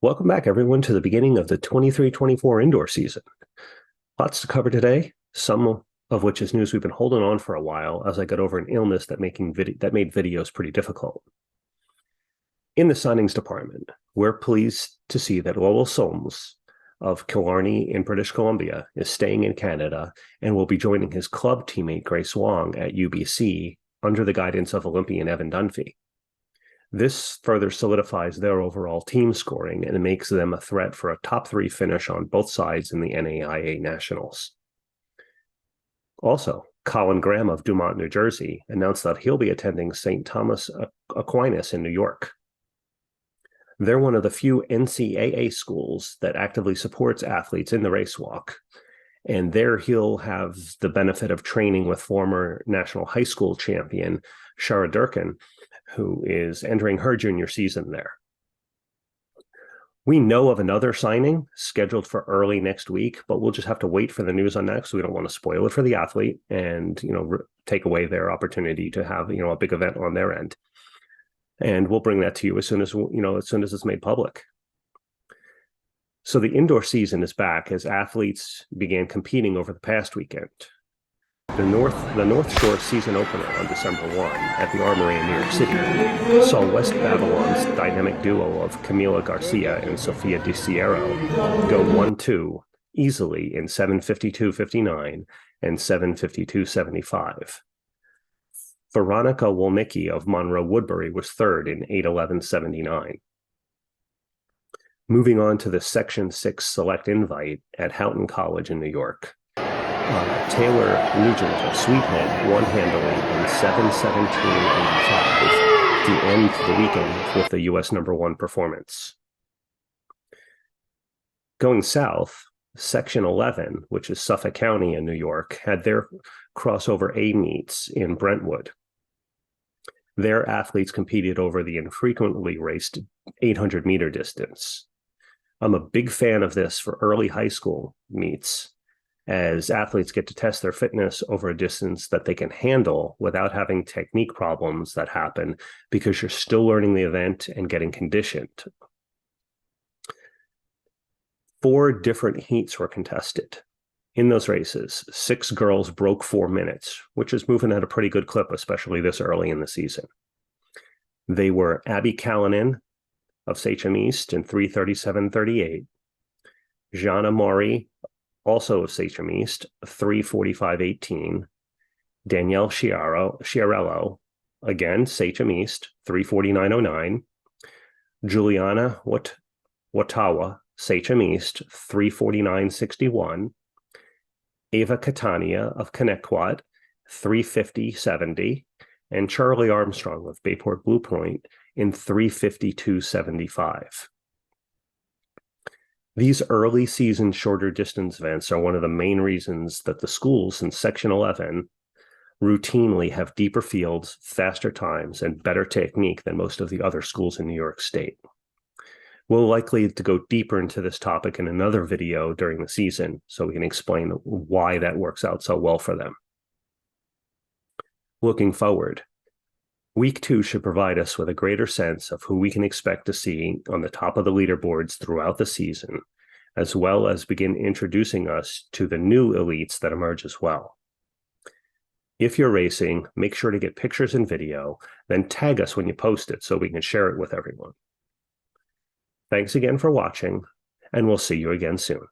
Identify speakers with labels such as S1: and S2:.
S1: Welcome back, everyone, to the beginning of the 23-24 indoor season. Lots to cover today, some of which is news we've been holding on for a while as I got over an illness that made videos pretty difficult. In the signings department, we're pleased to see that Lowell Solmes of Killarney in British Columbia is staying in Canada and will be joining his club teammate Grace Wong at UBC under the guidance of Olympian Evan Dunphy. This further solidifies their overall team scoring and makes them a threat for a top 3 finish on both sides in the NAIA Nationals. Also, Colin Graham of Dumont, New Jersey, announced that he'll be attending St. Thomas Aquinas in New York. They're one of the few NCAA schools that actively supports athletes in the race walk, and there he'll have the benefit of training with former national high school champion Shara Durkin, who is entering her junior season there. We know of another signing scheduled for early next week, but we'll just have to wait for the news on that because we don't want to spoil it for the athlete and, take away their opportunity to have, a big event on their end. And we'll bring that to you as soon as it's made public. So the indoor season is back as athletes began competing over the past weekend. The North Shore season opener on December 1 at the Armory in New York City saw West Babylon's dynamic duo of Camila Garcia and Sofia Di Sierro go 1-2 easily in 7:52.59 and 7:52.75. Veronica Wolnicki of Monroe Woodbury was third in 8:11.79. Moving on to the Section 6 select invite at Houghton College in New York. Taylor Nugent of Sweethead won handily in 7:17.85 to end the weekend with the U.S. #1 performance. Going south, Section 11, which is Suffolk County in New York, had their crossover A meets in Brentwood. Their athletes competed over the infrequently raced 800-meter distance. I'm a big fan of this for early high school meets, as athletes get to test their fitness over a distance that they can handle without having technique problems that happen because you're still learning the event and getting conditioned. 4 different heats were contested. In those races, 6 girls broke 4 minutes, which is moving at a pretty good clip, especially this early in the season. They were Abby Callanan of Sachem East in 3:37.38, Jana Maury, also of Sachem East, 3:45.18, Danielle Chiarello, again, Sachem East, 3:49.09, Juliana Watawa, Sachem East, 3:49.61, Ava Catania of Connecticut, 3:50.70, and Charlie Armstrong of Bayport Blue Point in 3:52.75. These early season shorter distance events are one of the main reasons that the schools in Section 11 routinely have deeper fields, faster times, and better technique than most of the other schools in New York State. We'll likely to go deeper into this topic in another video during the season so we can explain why that works out so well for them. Looking forward, Week 2 should provide us with a greater sense of who we can expect to see on the top of the leaderboards throughout the season, as well as begin introducing us to the new elites that emerge as well. If you're racing, make sure to get pictures and video, then tag us when you post it so we can share it with everyone. Thanks again for watching, and we'll see you again soon.